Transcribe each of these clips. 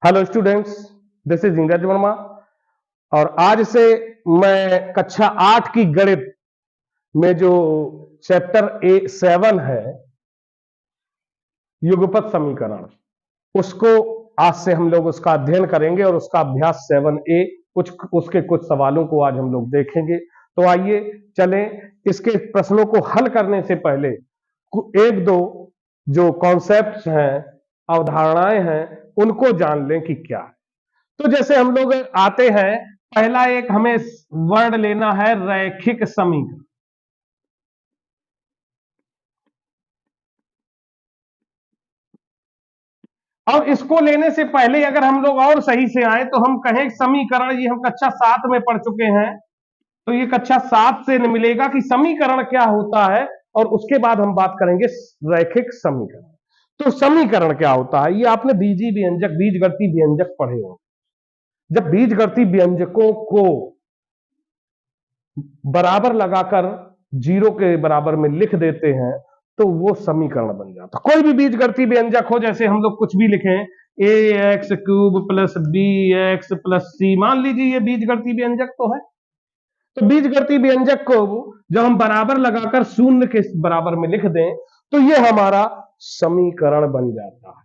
Hello students, this is Neeraj Verma और आज से मैं कक्षा 8 की गणित में जो चैप्टर A7 है युगपत समीकरण, उसको आज से हम लोग उसका अध्ययन करेंगे और उसका अभ्यास 7A उसके कुछ सवालों को आज हम लोग देखेंगे। तो आइए चलें, इसके प्रश्नों को हल करने से पहले एक दो जो कॉन्सेप्ट्स हैं, अवधारणाएं हैं, उनको जान लें कि क्या है। तो जैसे हम लोग आते हैं, पहला एक हमें वर्ड लेना है रैखिक समीकरण। और इसको लेने से पहले अगर हम लोग और सही से आए तो हम कहें समीकरण, ये हम कक्षा 7 में पढ़ चुके हैं, तो ये कक्षा 7 से मिलेगा कि समीकरण क्या होता है और उसके बाद हम बात करेंगे रैखिक समीकरण। तो समीकरण क्या होता है, ये आपने बीजी व्यंजक, बीजगणितीय व्यंजक पढ़े हो। जब बीजगणितीय व्यंजकों को बराबर लगाकर जीरो के बराबर में लिख देते हैं तो वो समीकरण बन जाता। कोई भी बीजगणितीय व्यंजक हो, जैसे हम लोग कुछ भी लिखें, ax³ + bx + c, मान लीजिए ये बीजगणितीय व्यंजक तो है। तो बीजगणितीय व्यंजक को जब हम बराबर लगाकर शून्य के बराबर में लिख दें तो ये हमारा समीकरण बन जाता है।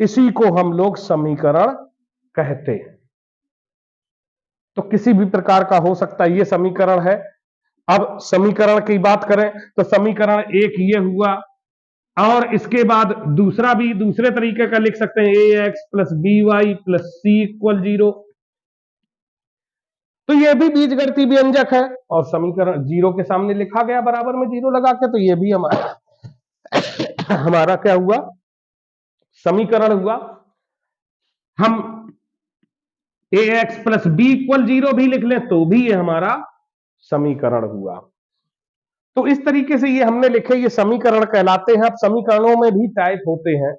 इसी को हम लोग समीकरण कहते हैं। तो किसी भी प्रकार का हो सकता है, ये समीकरण है। अब समीकरण की बात करें तो समीकरण एक ये हुआ, और इसके बाद दूसरा भी दूसरे तरीके का लिख सकते हैं, ax + by + c = 0। तो ये भी बीजगणितीय व्यंजक है और समीकरण जीरो के सामने लिखा गया बराबर में जीरो लगा के, तो ये भी हमारा क्या हुआ, समीकरण हुआ। हम ax + b = 0 भी लिख लें तो भी ये हमारा समीकरण हुआ। तो इस तरीके से ये हमने लिखे, ये समीकरण कहलाते हैं। अब समीकरणों में भी टाइप होते हैं।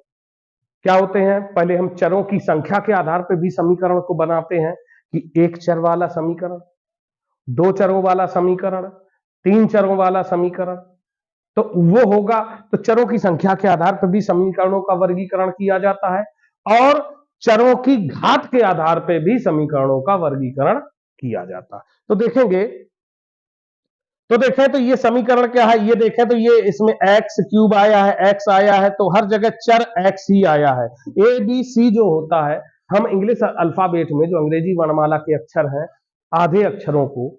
क्या होते हैं, पहले हम चरों की संख्या के आधार पर भी समीकरण को बनाते हैं कि एक चर वाला समीकरण, दो चरों वाला समीकरण, तीन चरों वाला समीकरण। तो वो होगा, तो चरों की संख्या के आधार पर भी समीकरणों का वर्गीकरण किया जाता है और चरों की घात के आधार पर भी समीकरणों का वर्गीकरण किया जाता है। तो देखें तो ये समीकरण क्या है, ये देखें तो ये इसमें x³ आया है, x आया है, तो हर जगह चर x ही आया है। A B C जो होता है, हम इंग्लिश अल्फाबेट में जो अंग्रेजी वर्णमाला के अक्षर हैं, आधे अक्षरों को,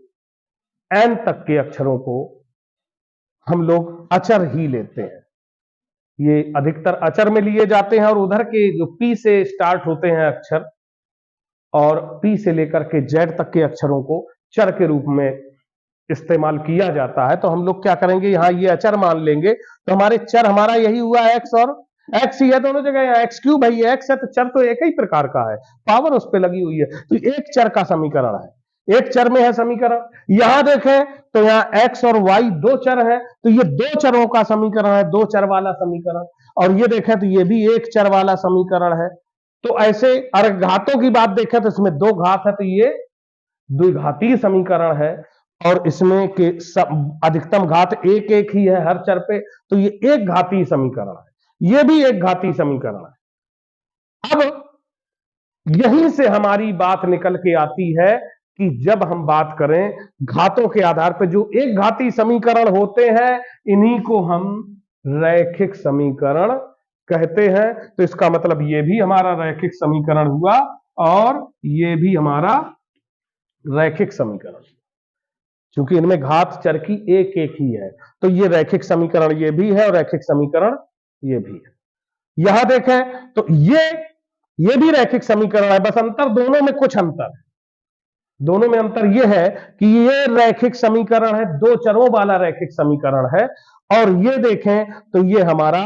n तक के अक्षरों को हम लोग अचर ही लेते हैं। ये अधिकतर अचर में लिए जाते हैं और उधर के जो P से स्टार्ट होते हैं अक्षर और P से लेकर के Z तक के अक्षरों को चर के रूप में इस्तेमाल किया जाता है। तो हम लोग क्या करेंगे, यहां ये अचर मान लेंगे, तो हमारे चर हमारा यही हुआ x, और x ही है दोनों जगह, x³ है, ये x है, तो चर तो एक ही प्रकार का है, पावर उस पर लगी हुई है, तो एक चर का समीकरण है, एक चर में है समीकरण। यहां देखें तो यहाँ x और y दो चर है, तो ये दो चरों का समीकरण है, दो चर वाला समीकरण। और ये देखें तो ये भी एक चर वाला समीकरण है। तो ऐसे अगर घातों की बात देखें तो इसमें दो घात है, तो ये द्विघातीय समीकरण है और इसमें के अधिकतम घात एक एक ही है हर चर पे, तो ये एक घातीय समीकरण है, ये भी एक घातीय समीकरण है। अब यहीं से हमारी बात निकल के आती है कि जब हम बात करें घातों के आधार पर जो एक घातीय समीकरण होते हैं, इन्हीं को हम रैखिक समीकरण कहते हैं। तो इसका मतलब ये भी हमारा रैखिक समीकरण हुआ और ये भी हमारा रैखिक समीकरण, क्योंकि इनमें घात चर की एक एक ही है, तो ये रैखिक समीकरण ये भी है और रैखिक समीकरण ये भी है। यहां देखें तो ये भी रैखिक समीकरण है, बस अंतर दोनों में कुछ अंतर है। दोनों में अंतर ये है कि ये रैखिक समीकरण है, दो चरों वाला रैखिक समीकरण है, और ये देखें तो ये हमारा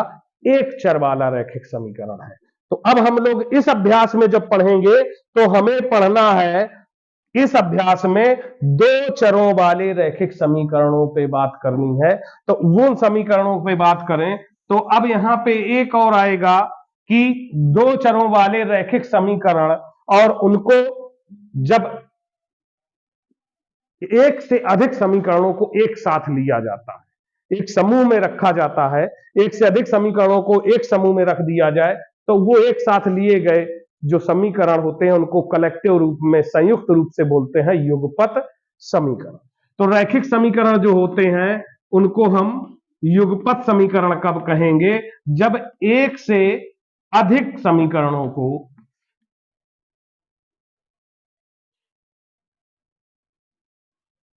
एक चर वाला रैखिक समीकरण है। तो अब हम लोग इस अभ्यास में जब पढ़ेंगे तो हमें पढ़ना है, इस अभ्यास में दो चरों वाले रैखिक समीकरणों पे बात करनी है। तो उन समीकरणों पे बात करें तो अब यहां पे एक और आएगा कि दो चरों वाले रैखिक समीकरण, और उनको जब एक से अधिक समीकरणों को एक साथ लिया जाता है, एक समूह में रखा जाता है, एक से अधिक समीकरणों को एक समूह में रख दिया जाए तो वो एक साथ लिए गए जो समीकरण होते हैं उनको कलेक्टिव रूप में, संयुक्त रूप से बोलते हैं युगपत समीकरण। तो रैखिक समीकरण जो होते हैं उनको हम युगपत समीकरण कब कहेंगे? जब एक से अधिक समीकरणों को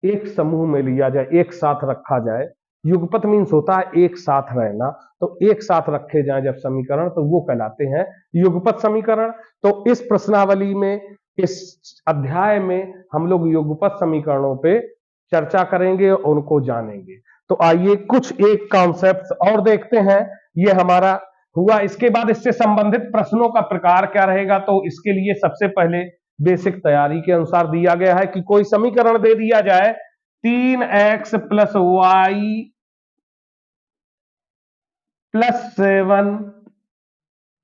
एक समूह में लिया जाए, एक साथ रखा जाए। युगपत मीन्स होता है एक साथ रहना, तो एक साथ रखे जाएं जब समीकरण, तो वो कहलाते हैं युगपत समीकरण। तो इस प्रश्नावली में, इस अध्याय में हम लोग युगपत समीकरणों पे चर्चा करेंगे और उनको जानेंगे। तो आइए कुछ एक कॉन्सेप्ट्स और देखते हैं। ये हमारा हुआ। इसके बाद इससे संबंधित प्रश्नों का प्रकार क्या रहेगा? तो इसके लिए सबसे पहले बेसिक तैयारी के अनुसार दिया गया है कि कोई समीकरण दे दिया जाए 3x + y + 7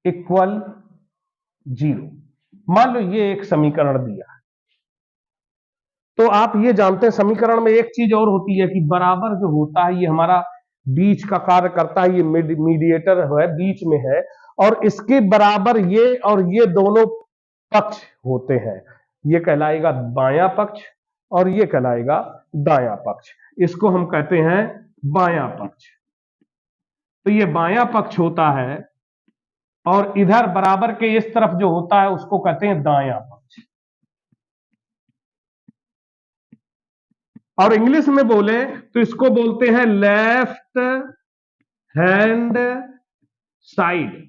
= 0। मान लो ये एक समीकरण दिया है, तो आप ये जानते हैं समीकरण में एक चीज और होती है कि बराबर जो होता है ये हमारा बीच का कार्य करता है, ये मीडिएटर है, बीच में है, और इसके बराबर ये और ये दोनों पक्ष होते हैं। ये कहलाएगा बायां पक्ष और ये कहलाएगा दायां पक्ष। इसको हम कहते हैं बायां पक्ष। तो ये बायां पक्ष होता है और इधर बराबर के इस तरफ जो होता है उसको कहते हैं दायां पक्ष। और इंग्लिश में बोले तो इसको बोलते हैं लेफ्ट हैंड साइड।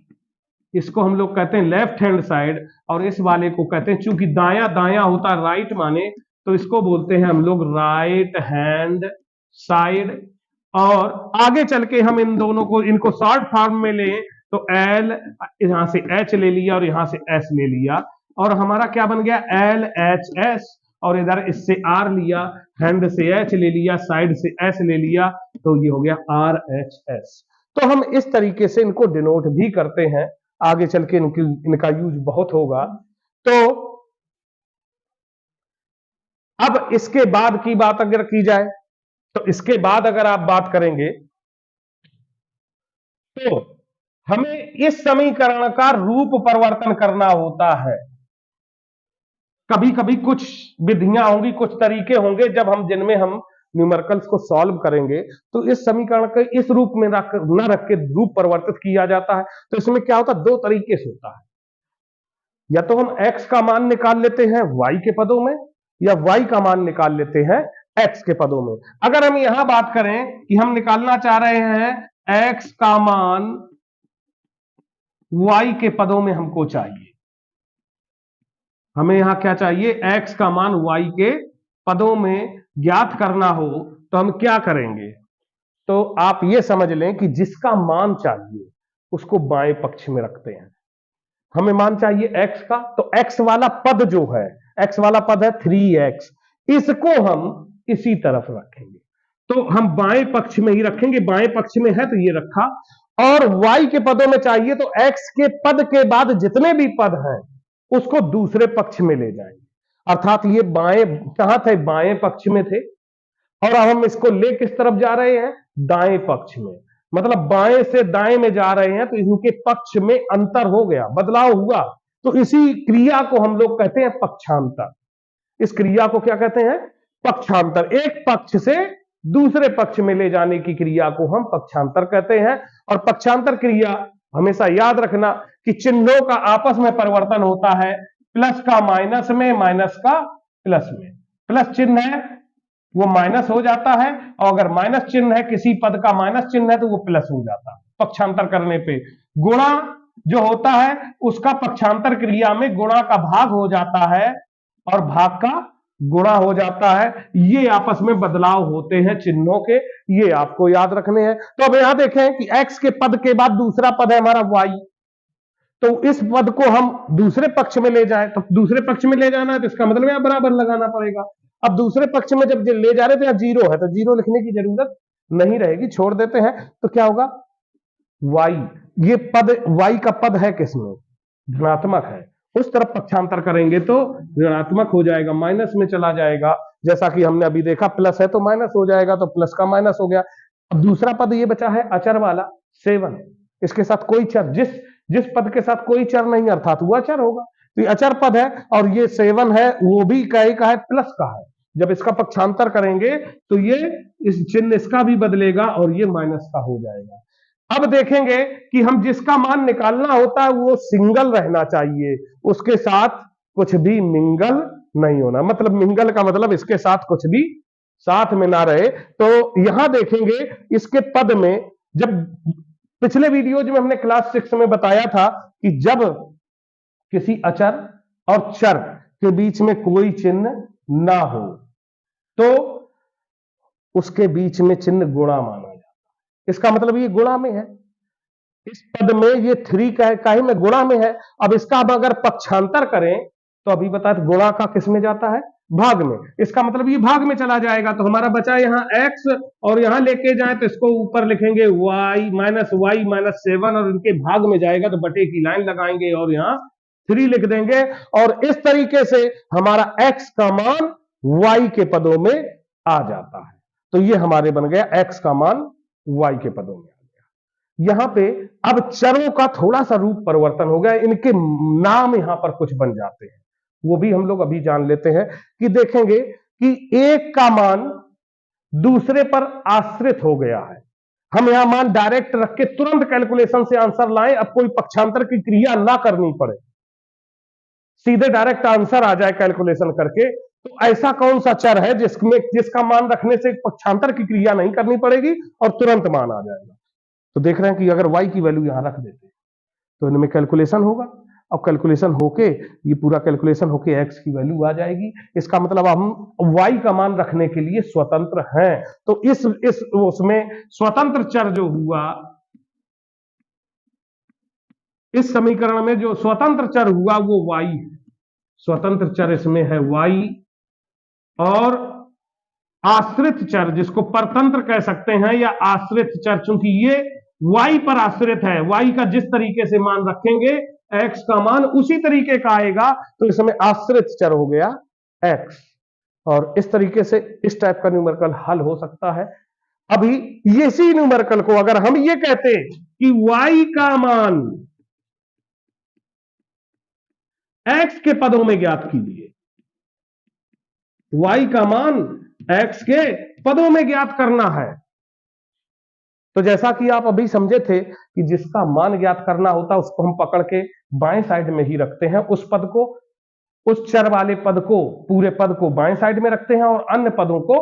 इसको हम लोग कहते हैं लेफ्ट हैंड साइड, और इस वाले को कहते हैं, चूंकि दाया दाया होता है राइट माने, तो इसको बोलते हैं हम लोग राइट हैंड साइड। और आगे चल के हम इन दोनों को, इनको शॉर्ट फॉर्म में लें तो एल, यहां से एच ले लिया और यहां से एस ले लिया, और हमारा क्या बन गया? L H S. और इधर इससे आर लिया, हैंड से एच ले लिया, साइड से एस ले लिया, तो ये हो गया आर एच एस। तो हम इस तरीके से इनको डिनोट भी करते हैं। आगे चल के इनका यूज बहुत होगा। तो अब इसके बाद की बात अगर की जाए, तो इसके बाद अगर आप बात करेंगे तो हमें इस समीकरण का रूप परिवर्तन करना होता है। कभी कभी कुछ विधियां होंगी, कुछ तरीके होंगे जब हम, जिनमें हम न्यूमेरिकल्स को सॉल्व करेंगे तो इस समीकरण को इस रूप में न रख के रूप परिवर्तित किया जाता है। तो इसमें क्या होता है? दो तरीके से होता है। या तो हम x का मान निकाल लेते हैं y के पदों में, या y का मान निकाल लेते हैं x के पदों में। अगर हम यहां बात करें कि हम निकालना चाह रहे हैं x का मान y के पदों में, हमको चाहिए, हमें यहां क्या चाहिए? x का मान y के पदों में ज्ञात करना हो, तो हम क्या करेंगे? तो आप ये समझ लें कि जिसका मान चाहिए उसको बाएं पक्ष में रखते हैं। हमें मान चाहिए x का, तो x वाला पद जो है, x वाला पद है 3x, इसको हम इसी तरफ रखेंगे। तो हम बाएं पक्ष में ही रखेंगे, बाएं पक्ष में है तो ये रखा। और y के पदों में चाहिए तो x के पद के बाद जितने भी पद हैं उसको दूसरे पक्ष में ले जाएंगे। अर्थात ये बाएं कहां थे? बाएं पक्ष में थे, और अब हम इसको ले किस तरफ जा रहे हैं? दाएं पक्ष में। मतलब बाएं से दाएं में जा रहे हैं, तो इनके पक्ष में अंतर हो गया, बदलाव हुआ। तो इसी क्रिया को हम लोग कहते हैं पक्षांतर। इस क्रिया को क्या कहते हैं? पक्षांतर। एक पक्ष से दूसरे पक्ष में ले जाने की क्रिया को हम पक्षांतर कहते हैं। और पक्षांतर क्रिया हमेशा याद रखना कि चिन्हों का आपस में परिवर्तन होता है, प्लस का माइनस में, माइनस का प्लस में। प्लस चिन्ह है वो माइनस हो जाता है, और अगर माइनस चिन्ह है, किसी पद का माइनस चिन्ह है, तो वो प्लस हो जाता है पक्षांतर करने पे। गुणा जो होता है उसका पक्षांतर क्रिया में गुणा का भाग हो जाता है और भाग का गुणा हो जाता है। ये आपस में बदलाव होते हैं चिन्हों के, ये आपको याद रखने हैं। तो अब यहां देखें कि x के पद के बाद दूसरा पद है हमारा y, तो इस पद को हम दूसरे पक्ष में ले जाए, तो दूसरे पक्ष में ले जाना है तो इसका मतलब यहां बराबर लगाना पड़ेगा। अब दूसरे पक्ष में जब ले जा रहे थे, जीरो है तो जीरो लिखने की जरूरत नहीं रहेगी, छोड़ देते हैं। तो क्या होगा? y, ये पद y का पद है किसमें? धनात्मक है, उस तरफ पक्षांतर करेंगे तो ऋणात्मक हो जाएगा, माइनस में चला जाएगा। जैसा कि हमने अभी देखा, प्लस है तो माइनस हो जाएगा, तो प्लस का माइनस हो गया। अब दूसरा पद ये बचा है अचर वाला 7, इसके साथ कोई चर, जिस पद के साथ कोई चर नहीं अर्थात वो अचर होगा। तो ये अचर पद है, और ये 7 है वो भी कई का है, प्लस का है। जब इसका पक्षांतर करेंगे तो ये इस चिन्ह इसका भी बदलेगा और ये माइनस का हो जाएगा। अब देखेंगे कि हम जिसका मान निकालना होता है वो सिंगल रहना चाहिए, उसके साथ कुछ भी मिंगल नहीं होना। मतलब मिंगल का मतलब इसके साथ कुछ भी साथ में ना रहे। तो यहां देखेंगे इसके पद में, जब पिछले वीडियोज में हमने क्लास 6 में बताया था कि जब किसी अचर और चर के बीच में कोई चिन्ह ना हो तो उसके बीच में चिन्ह गुणा माना जाता है। इसका मतलब ये गुणा में है, इस पद में ये 3 का ही में गुणा में है। अब इसका हम अगर पक्षांतर करें तो अभी बताया तो गुणा का किस में जाता है, भाग में। इसका मतलब ये भाग में चला जाएगा, तो हमारा बचा यहाँ x, और यहां लेके जाए तो इसको ऊपर लिखेंगे y माइनस 7, और इनके भाग में जाएगा तो बटे की लाइन लगाएंगे और यहाँ 3 लिख देंगे, और इस तरीके से हमारा x का मान y के पदों में आ जाता है। तो ये हमारे बन गया x का मान y के पदों में आ गया। यहां पे अब चरों का थोड़ा सा रूप परिवर्तन हो गया, इनके नाम यहां पर कुछ बन जाते हैं, वो भी हम लोग अभी जान लेते हैं। कि देखेंगे कि एक का मान दूसरे पर आश्रित हो गया है। हम यहां मान डायरेक्ट रख के तुरंत कैलकुलेशन से आंसर लाएं, अब कोई पक्षांतर की क्रिया ना करनी पड़े, सीधे डायरेक्ट आंसर आ जाए कैलकुलेशन करके। तो ऐसा कौन सा चर है जिसका मान रखने से पक्षांतर की क्रिया नहीं करनी पड़ेगी और तुरंत मान आ जाएगा। तो देख रहे हैं कि अगर y की वैल्यू यहां रख देते तो इनमें कैलकुलेशन होगा, अब कैलकुलेशन होके ये पूरा कैलकुलेशन होके x की वैल्यू आ जाएगी। इसका मतलब हम y का मान रखने के लिए स्वतंत्र हैं। तो इस उसमें स्वतंत्र चर जो हुआ, इस समीकरण में जो स्वतंत्र चर हुआ वो y है। स्वतंत्र चर इसमें है y, और आश्रित चर जिसको परतंत्र कह सकते हैं या आश्रित चर, चूंकि ये y पर आश्रित है, y का जिस तरीके से मान रखेंगे x का मान उसी तरीके का आएगा, तो इसमें आश्रित चर हो गया x। और इस तरीके से इस टाइप का न्यूमेरिकल हल हो सकता है। अभी इसी न्यूमेरिकल को अगर हम ये कहते कि y का मान x के पदों में ज्ञात कीजिए, y का मान x के पदों में ज्ञात करना है, तो जैसा कि आप अभी समझे थे कि जिसका मान ज्ञात करना होता है उसको हम पकड़ के बाएं साइड में ही रखते हैं, उस पद को, उस चर वाले पद को, पूरे पद को बाएं साइड में रखते हैं और अन्य पदों को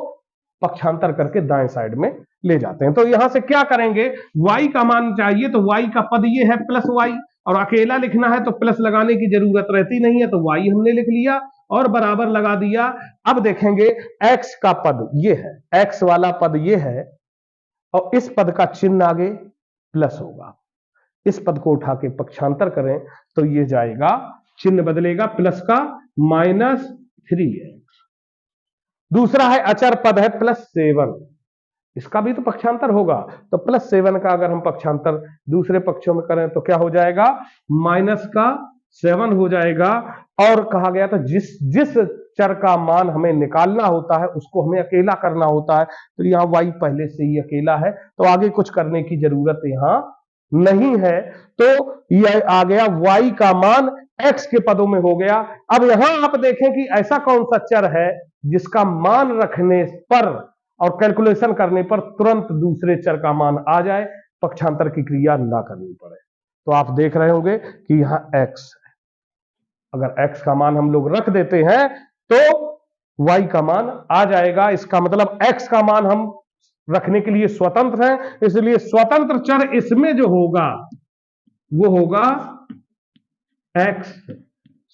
पक्षांतर करके दाएं साइड में ले जाते हैं। तो यहां से क्या करेंगे, y का मान चाहिए तो y का पद ये है प्लस y, और अकेला लिखना है तो प्लस लगाने की जरूरत रहती नहीं है, तो y हमने लिख लिया और बराबर लगा दिया। अब देखेंगे x का पद ये है, x वाला पद ये है, और इस पद का चिन्ह आगे प्लस होगा। इस पद को उठा के पक्षांतर करें तो ये जाएगा, चिन्ह बदलेगा प्लस का -3x। दूसरा है अचर पद है +7, इसका भी तो पक्षांतर होगा, तो +7 का अगर हम पक्षांतर दूसरे पक्षों में करें तो क्या हो जाएगा, -7 हो जाएगा। और कहा गया था जिस चर का मान हमें निकालना होता है उसको हमें अकेला करना होता है, तो यहाँ y पहले से ही अकेला है तो आगे कुछ करने की जरूरत यहाँ नहीं है। तो यह आ गया y का मान x के पदों में हो गया। अब यहां आप देखें कि ऐसा कौन सा चर है जिसका मान रखने पर और कैलकुलेशन करने पर तुरंत दूसरे चर का मान आ जाए, पक्षांतर की क्रिया ना करनी पड़े। तो आप देख रहे होंगे कि यहां x है, अगर x का मान हम लोग रख देते हैं तो y का मान आ जाएगा। इसका मतलब x का मान हम रखने के लिए स्वतंत्र हैं, इसलिए स्वतंत्र चर इसमें जो होगा वो होगा x,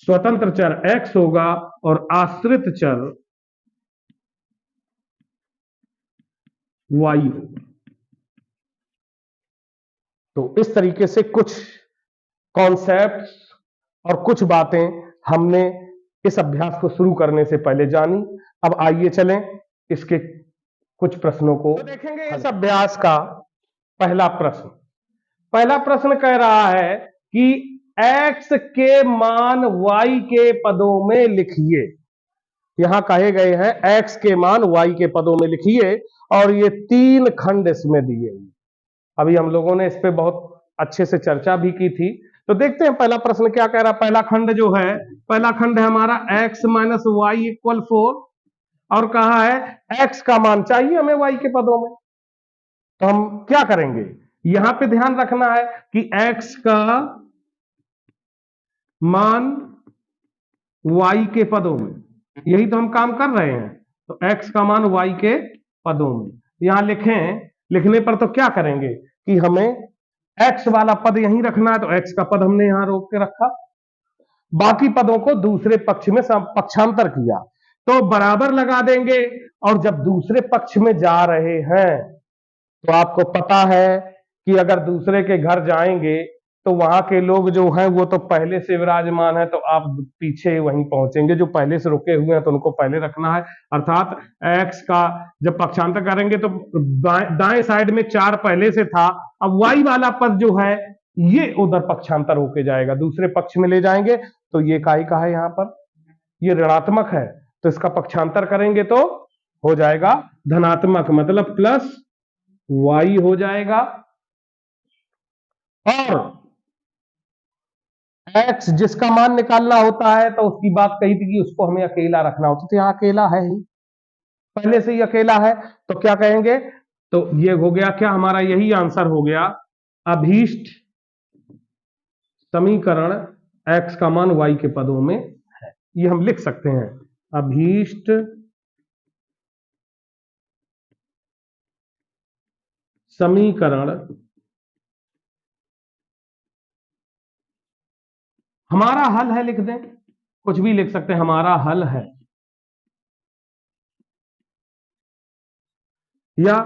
स्वतंत्र चर x होगा और आश्रित चर y होगा। तो इस तरीके से कुछ कॉन्सेप्ट्स और कुछ बातें हमने इस अभ्यास को शुरू करने से पहले जानी। अब आइए चलें इसके कुछ प्रश्नों को देखेंगे। इस अभ्यास का पहला प्रश्न कह रहा है कि x के मान y के पदों में लिखिए। यहां कहे गए हैं x के मान y के पदों में लिखिए, और ये 3 खंड इसमें दिए। अभी हम लोगों ने इस पे बहुत अच्छे से चर्चा भी की थी, तो देखते हैं पहला प्रश्न क्या कह रहा है। पहला खंड जो है, पहला खंड है हमारा x माइनस वाई इक्वल 4 और कहा है x का मान चाहिए हमें y के पदों में। तो हम क्या करेंगे, यहां पे ध्यान रखना है कि x का मान y के पदों में, यही तो हम काम कर रहे हैं। तो x का मान y के पदों में यहां लिखें, लिखने पर तो क्या करेंगे कि हमें x वाला पद यहीं रखना है, तो x का पद हमने यहां रोक के रखा, बाकी पदों को दूसरे पक्ष में पक्षांतर किया, तो बराबर लगा देंगे। और जब दूसरे पक्ष में जा रहे हैं तो आपको पता है कि अगर दूसरे के घर जाएंगे तो वहां के लोग जो हैं वो तो पहले से विराजमान है, तो आप पीछे वहीं पहुंचेंगे। जो पहले से रुके हुए हैं तो उनको पहले रखना है। अर्थात x का जब पक्षांतर करेंगे तो दाएं साइड में 4 पहले से था, अब y वाला पद जो है ये उधर पक्षांतर होके जाएगा, दूसरे पक्ष में ले जाएंगे। तो ये का है यहां पर, ये ऋणात्मक है, तो इसका पक्षांतर करेंगे तो हो जाएगा धनात्मक, मतलब प्लस y हो जाएगा। और x जिसका मान निकालना होता है तो उसकी बात कही थी कि उसको हमें अकेला रखना होता, तो यहां अकेला है ही, पहले से ही अकेला है, तो क्या कहेंगे, तो ये हो गया क्या हमारा, यही आंसर हो गया अभीष्ट समीकरण x का मान y के पदों में है। ये हम लिख सकते हैं, अभीष्ट समीकरण हमारा हल है, लिख दें, कुछ भी लिख सकते हैं, हमारा हल है, या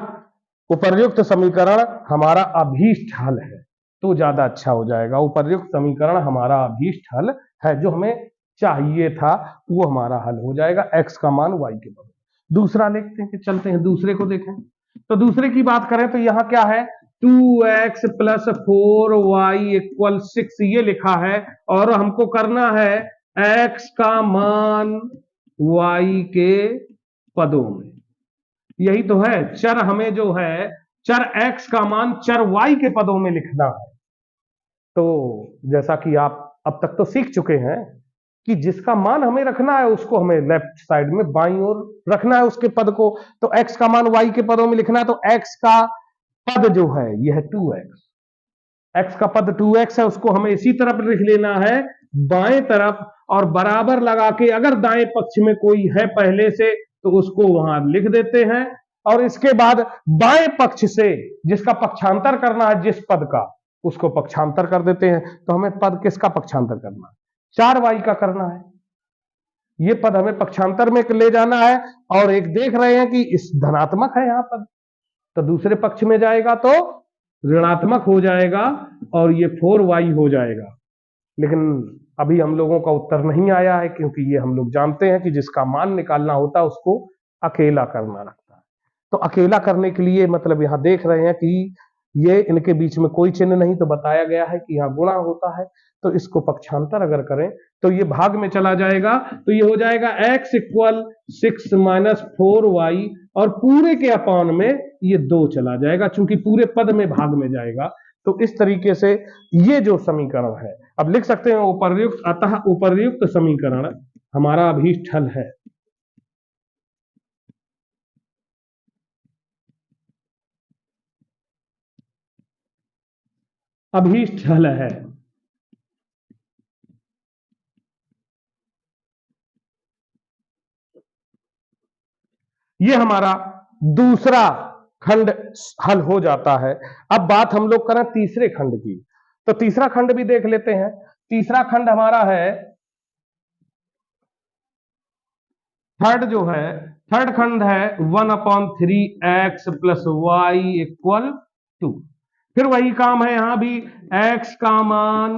उपर्युक्त समीकरण हमारा अभीष्ट हल है, तो ज्यादा अच्छा हो जाएगा। उपर्युक्त समीकरण हमारा अभीष्ट हल है, जो हमें चाहिए था वो हमारा हल हो जाएगा, x का मान y के बराबर। दूसरा लिखते हैं कि चलते हैं दूसरे को देखें। तो दूसरे की बात करें तो यहां क्या है, 2x प्लस 4y इक्वल 6 ये लिखा है, और हमको करना है x का मान y के पदों में। यही तो है, चर हमें जो है, चर x का मान चर y के पदों में लिखना है। तो जैसा कि आप अब तक तो सीख चुके हैं कि जिसका मान हमें रखना है उसको हमें लेफ्ट साइड में बाईं ओर रखना है उसके पद को। तो x का मान y के पदों में लिखना है, तो x का पद जो है यह है 2x, x का पद 2x है, उसको हमें इसी तरफ लिख लेना है बाएं तरफ, और बराबर लगा के अगर दाएं पक्ष में कोई है पहले से तो उसको वहां लिख देते हैं, और इसके बाद बाएं पक्ष से जिसका पक्षांतर करना है जिस पद का, उसको पक्षांतर कर देते हैं। तो हमें पद किसका पक्षांतर करना है, 4y का करना है, ये पद हमें पक्षांतर में ले जाना है। और एक देख रहे हैं कि इस धनात्मक है यहां पद, तो दूसरे पक्ष में जाएगा तो ऋणात्मक हो जाएगा और ये 4y हो जाएगा। लेकिन अभी हम लोगों का उत्तर नहीं आया है, क्योंकि ये हम लोग जानते हैं कि जिसका मान निकालना होता है उसको अकेला करना रखता है। तो अकेला करने के लिए मतलब यहां देख रहे हैं कि ये इनके बीच में कोई चिन्ह नहीं, तो बताया गया है कि यहाँ गुणा होता है, तो इसको पक्षांतर अगर करें तो ये भाग में चला जाएगा, तो ये हो जाएगा x इक्वल 6 माइनस 4y, और पूरे के अपान में ये 2 चला जाएगा, चूंकि पूरे पद में भाग में जाएगा। तो इस तरीके से ये जो समीकरण है, अब लिख सकते हैं उपर्युक्त, अतः उपर्युक्त समीकरण हमारा अभीष्ट हल है। अभीष्ट हल है, ये हमारा दूसरा खंड हल हो जाता है। अब बात हम लोग करें तीसरे खंड की, तो तीसरा खंड भी देख लेते हैं। तीसरा खंड हमारा है, थर्ड जो है, थर्ड खंड है 1/3x प्लस वाई इक्वल 2। फिर वही काम है, यहां भी x का मान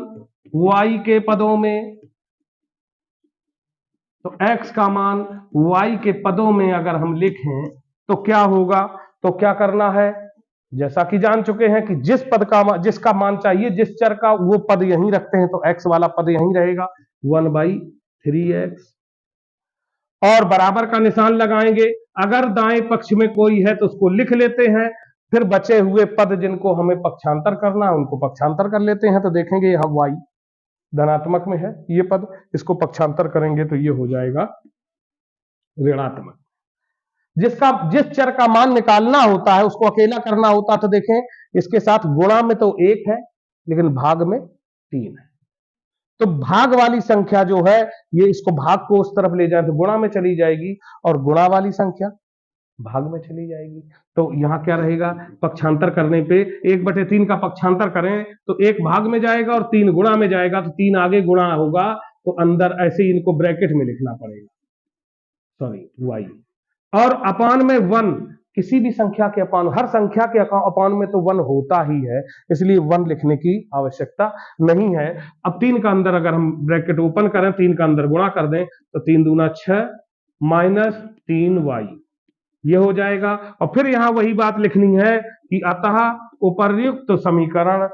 y के पदों में, तो x का मान y के पदों में अगर हम लिखें तो क्या होगा, तो क्या करना है, जैसा कि जान चुके हैं कि जिस पद का जिसका मान चाहिए जिस चर का, वो पद यहीं रखते हैं, तो x वाला पद यहीं रहेगा 1/3x, और बराबर का निशान लगाएंगे। अगर दाएं पक्ष में कोई है तो उसको लिख लेते हैं, फिर बचे हुए पद जिनको हमें पक्षांतर करना है उनको पक्षांतर कर लेते हैं। तो देखेंगे यहां y धनात्मक में है ये पद, इसको पक्षांतर करेंगे तो ये हो जाएगा ऋणात्मक। जिस चर का मान निकालना होता है उसको अकेला करना होता तो देखें इसके साथ गुणा में तो 1 है लेकिन भाग में 3 है, तो भाग वाली संख्या जो है ये इसको भाग को उस तरफ ले जाए तो गुणा में चली जाएगी और गुणा वाली संख्या भाग में चली जाएगी। तो यहां क्या रहेगा, पक्षांतर करने पे 1/3 का पक्षांतर करें तो 1 भाग में जाएगा और 3 गुणा में जाएगा, तो 3 आगे गुणा होगा तो अंदर ऐसे ही इनको ब्रैकेट में लिखना पड़ेगा, सॉरी y, और अपान में 1, किसी भी संख्या के अपान, हर संख्या के अपान में तो 1 होता ही है, इसलिए 1 लिखने की आवश्यकता नहीं है। अब 3 का अंदर अगर हम ब्रैकेट ओपन करें 3 का अंदर गुणा कर दें तो 3 दूना 6 माइनस 3y ये हो जाएगा। और फिर यहां वही बात लिखनी है कि अतः उपर्युक्त तो समीकरण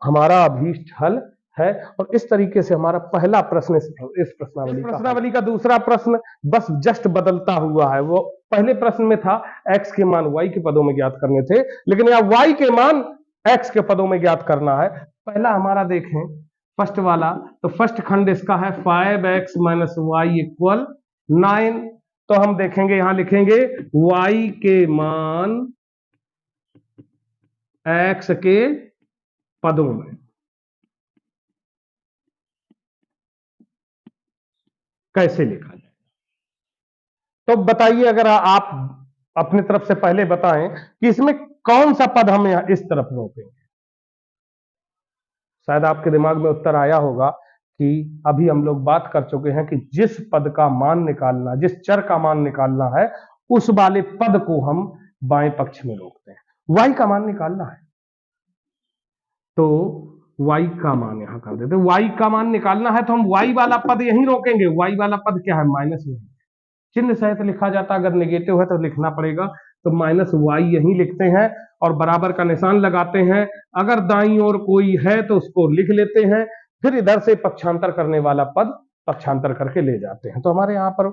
हमारा अभीष्ट हल है। और इस तरीके से हमारा पहला प्रश्न इस प्रश्नावली का दूसरा प्रश्न बस जस्ट बदलता हुआ है। वो पहले प्रश्न में था x के मान y के पदों में ज्ञात करने थे, लेकिन यहाँ y के मान x के पदों में ज्ञात करना है। पहला हमारा देखें फर्स्ट वाला, तो फर्स्ट खंड इसका है 5x माइनस वाई इक्वल 9, तो हम देखेंगे यहां लिखेंगे y के मान x के पदों में, कैसे लिखा जाए? तो बताइए, अगर आप अपनी तरफ से पहले बताएं कि इसमें कौन सा पद हम यहां इस तरफ रोकेंगे। शायद आपके दिमाग में उत्तर आया होगा कि अभी हम लोग बात कर चुके हैं कि जिस पद का मान निकालना, जिस चर का मान निकालना है उस वाले पद को हम बाएं पक्ष में रोकते हैं। y का मान निकालना है तो y का मान यहां कर देते हैं। y का मान निकालना है तो हम y वाला पद यहीं रोकेंगे। y वाला पद क्या है, माइनस में, चिन्ह सहित लिखा जाता, अगर नेगेटिव है तो लिखना पड़ेगा, तो माइनस y यहीं लिखते हैं और बराबर का निशान लगाते हैं। अगर दाईं ओर कोई है तो उसको लिख लेते हैं, फिर इधर से पक्षांतर करने वाला पद पक्षांतर करके ले जाते हैं। तो हमारे यहां पर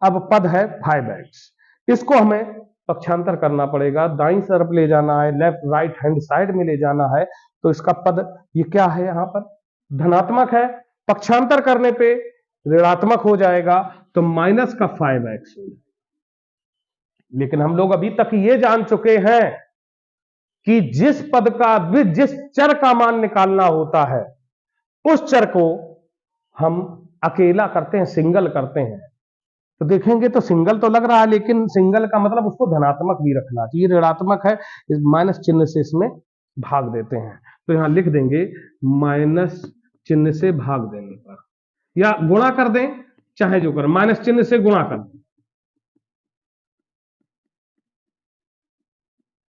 अब पद है 5x, इसको हमें पक्षांतर करना पड़ेगा, दाईं तरफ ले जाना है, लेफ्ट राइट हैंड साइड में ले जाना है। तो इसका पद ये क्या है, यहां पर धनात्मक है, पक्षांतर करने पे ऋणात्मक हो जाएगा, तो माइनस का 5x हो जाएगा। लेकिन हम लोग अभी तक ये जान चुके हैं कि जिस पद का, जिस चर का मान निकालना होता है उस चर को हम अकेला करते हैं, सिंगल करते हैं। तो देखेंगे तो सिंगल तो लग रहा है, लेकिन सिंगल का मतलब उसको धनात्मक भी रखना चाहिए, ऋणात्मक है, इस माइनस चिन्ह से इसमें भाग देते हैं। तो यहां लिख देंगे माइनस चिन्ह से भाग देने पर, या गुणा कर दें, चाहे जो करें, माइनस चिन्ह से गुणा कर दें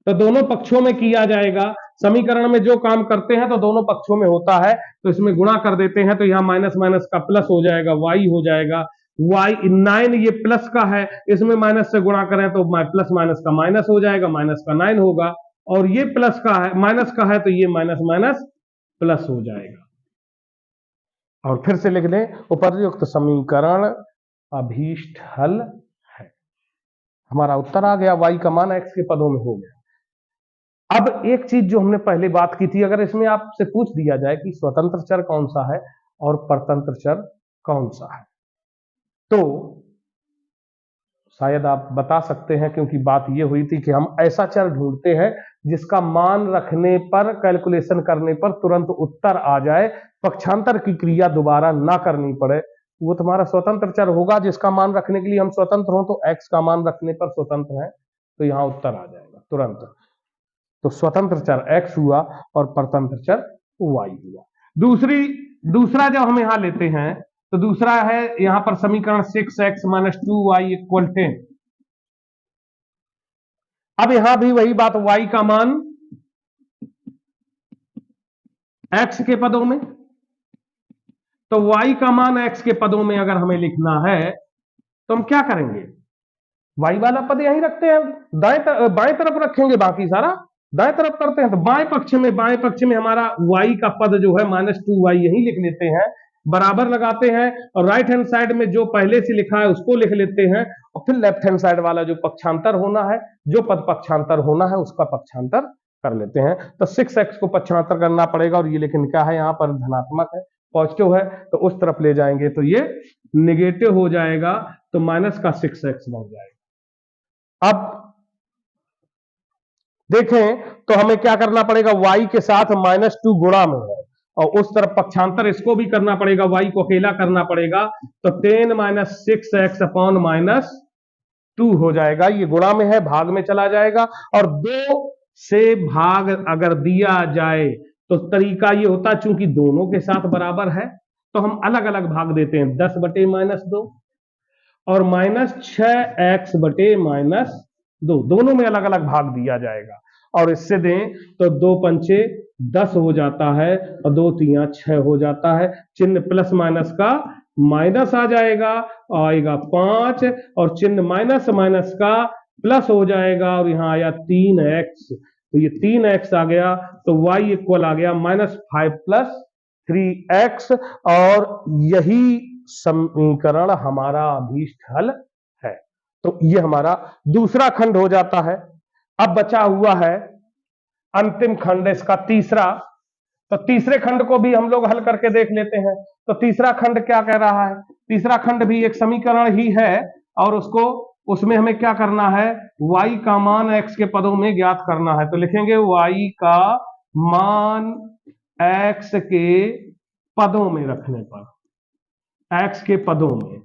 तो दोनों पक्षों में किया जाएगा। समीकरण में जो काम करते हैं तो दोनों पक्षों में होता है, तो इसमें गुणा कर देते हैं, तो यहां माइनस माइनस का प्लस हो जाएगा, y हो जाएगा। y 9 ये प्लस का है, इसमें माइनस से गुणा करें तो प्लस माइनस का माइनस हो जाएगा, माइनस का 9 होगा, और ये प्लस का है, माइनस का है, तो ये माइनस माइनस प्लस हो जाएगा। और फिर से लिख लें, उपर्युक्त समीकरण अभीष्ट हल है। हमारा उत्तर आ गया, y का मान x के पदों में हो गया। अब एक चीज जो हमने पहले बात की थी, अगर इसमें आपसे पूछ दिया जाए कि स्वतंत्र चर कौन सा है और परतंत्र चर कौन सा है, तो शायद आप बता सकते हैं, क्योंकि बात यह हुई थी कि हम ऐसा चर ढूंढते हैं जिसका मान रखने पर, कैलकुलेशन करने पर तुरंत उत्तर आ जाए, पक्षांतर की क्रिया दोबारा ना करनी पड़े। वो तुम्हारा स्वतंत्र चर होगा, जिसका मान रखने के लिए हम स्वतंत्र हो, तो x का मान रखने पर स्वतंत्र है, तो यहां उत्तर आ जाएगा तुरंत। तो स्वतंत्र चर x हुआ और परतंत्र चर y हुआ। दूसरा जब हम यहां लेते हैं तो दूसरा है यहां पर समीकरण 6x माइनस 2y इक्वल 10। अब यहां भी वही बात, y का मान x के पदों में, तो y का मान x के पदों में अगर हमें लिखना है तो हम क्या करेंगे, y वाला पद यहीं रखते हैं, बाएं तरफ रखेंगे, बाकी सारा दाएं तरफ करते हैं। तो बाएं पक्ष में हमारा y का पद जो है माइनस 2y यहीं लिख लेते हैं, बराबर लगाते हैं, और राइट हैंड साइड में जो पहले से लिखा है उसको लिख लेते हैं, और फिर लेफ्ट हैंड साइड वाला जो पक्षांतर होना है, जो पद पक्षांतर होना है उसका पक्षांतर कर लेते हैं। तो 6x को पक्षांतर करना पड़ेगा, और ये लेकिन क्या है, यहाँ पर धनात्मक है, पॉजिटिव है तो उस तरफ ले जाएंगे तो ये निगेटिव हो जाएगा, तो माइनस का 6x बन जाएगा। अब देखें तो हमें क्या करना पड़ेगा, y के साथ -2 गुणा में है और उस तरफ पक्षांतर इसको भी करना पड़ेगा, y को अकेला करना पड़ेगा, तो 10 - 6x अपॉन -2 हो जाएगा। ये गुणा में है, भाग में चला जाएगा, और 2 से भाग अगर दिया जाए तो तरीका ये होता, चूंकि दोनों के साथ बराबर है तो हम अलग अलग भाग देते हैं, 10 बटे -2 और -6x बटे -2, दोनों में अलग अलग भाग दिया जाएगा। और इससे दें तो 2 पंचे 10 हो जाता है और 2 तिया 6 हो जाता है। चिन्ह प्लस माइनस का माइनस आ जाएगा, आएगा 5, और चिन्ह माइनस माइनस का प्लस हो जाएगा, और यहाँ आया 3x, तो ये 3x आ गया, तो y इक्वल आ गया -5 + 3x, और यही समीकरण हमारा अभीष्ट हल है। तो ये हमारा दूसरा खंड हो जाता है। अब बचा हुआ है अंतिम खंड, इसका तीसरा। तो तीसरे खंड को भी हम लोग हल करके देख लेते हैं। तो तीसरा खंड क्या कह रहा है, तीसरा खंड भी एक समीकरण ही है, और उसमें हमें क्या करना है, y का मान x के पदों में ज्ञात करना है। तो लिखेंगे y का मान x के पदों में रखने पर, x के पदों में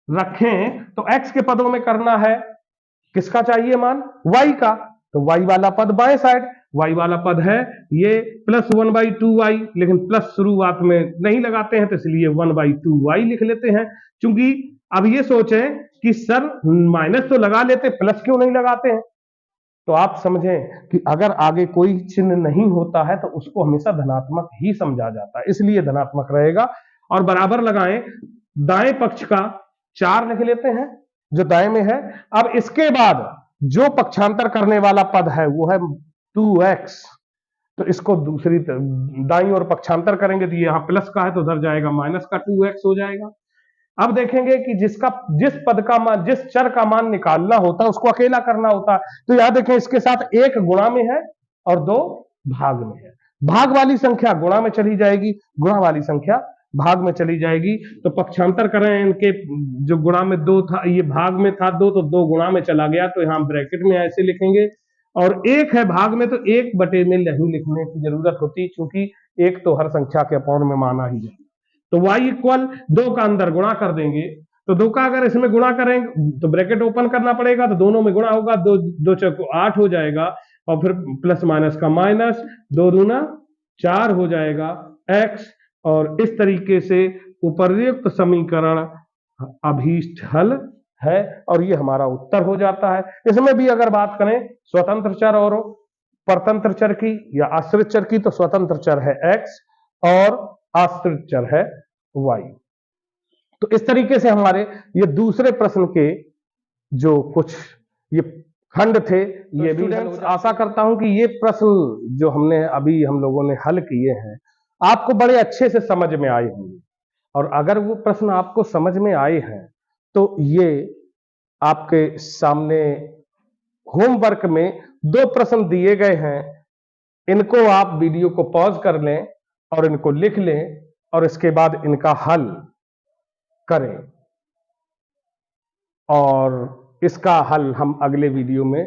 रखें तो x के पदों में करना है, किसका चाहिए मान, y का, तो y वाला पद बाएं साइड, y वाला पद है ये +1/2y, लेकिन प्लस शुरुआत में नहीं लगाते हैं तो इसलिए 1/2y लिख लेते हैं। क्योंकि अब ये सोचें कि सर माइनस तो लगा लेते, प्लस क्यों नहीं लगाते हैं, तो आप समझें कि अगर आगे कोई चिन्ह नहीं होता है तो उसको हमेशा धनात्मक ही समझा जाता है, इसलिए धनात्मक रहेगा। और बराबर लगाएं, दाएं पक्ष का 4 लिख लेते हैं जो दाएं में है। अब इसके बाद जो पक्षांतर करने वाला पद है वो है 2x, तो इसको दूसरी दाईं ओर पक्षांतर करेंगे तो यहाँ प्लस का है तो उधर जाएगा माइनस का 2x हो जाएगा। अब देखेंगे कि जिस पद का मान, जिस चर का मान निकालना होता है उसको अकेला करना होता है। तो यहां देखें इसके साथ 1 गुणा में है और 2 भाग में है, भाग वाली संख्या गुणा में चली जाएगी, गुणा वाली संख्या भाग में चली जाएगी। तो पक्षांतर करें इनके, जो गुणा में 2 था ये भाग में था 2, तो 2 गुणा में चला गया, तो यहाँ ब्रैकेट में ऐसे लिखेंगे। और 1 है भाग में तो 1 बटे में नहीं लिखने की जरूरत होती, क्योंकि 1 तो हर संख्या के अपॉन में माना ही जाए। तो y इक्वल 2 का अंदर गुणा कर देंगे, तो 2 का अगर इसमें गुणा करेंगे तो ब्रैकेट ओपन करना पड़ेगा, तो दोनों में गुणा होगा, 2 चौको 8 हो जाएगा, और फिर प्लस माइनस का माइनस, 2 दूना 4 हो जाएगा x, और इस तरीके से उपर्युक्त समीकरण अभीष्ट हल है, और ये हमारा उत्तर हो जाता है। इसमें भी अगर बात करें स्वतंत्र चर और परतंत्र चर की या आश्रित चर की, तो स्वतंत्र चर है x और आश्रित चर है y। तो इस तरीके से हमारे ये दूसरे प्रश्न के जो कुछ ये खंड थे, ये भी आशा करता हूं कि ये प्रश्न जो हमने अभी हम लोगों ने हल किए हैं आपको बड़े अच्छे से समझ में आए होंगे। और अगर वो प्रश्न आपको समझ में आए हैं तो ये आपके सामने होमवर्क में 2 प्रश्न दिए गए हैं, इनको आप वीडियो को पॉज कर लें और इनको लिख लें, और इसके बाद इनका हल करें, और इसका हल हम अगले वीडियो में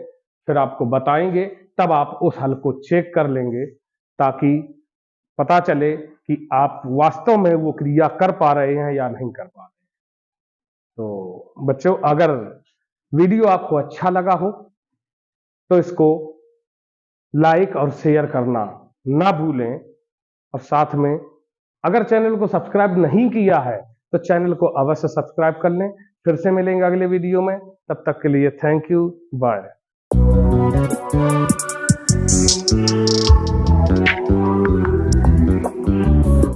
फिर आपको बताएंगे। तब आप उस हल को चेक कर लेंगे ताकि पता चले कि आप वास्तव में वो क्रिया कर पा रहे हैं या नहीं कर पा रहे हैं। तो बच्चों, अगर वीडियो आपको अच्छा लगा हो तो इसको लाइक और शेयर करना ना भूलें, और साथ में अगर चैनल को सब्सक्राइब नहीं किया है तो चैनल को अवश्य सब्सक्राइब कर लें। फिर से मिलेंगे अगले वीडियो में, तब तक के लिए थैंक यू, बाय।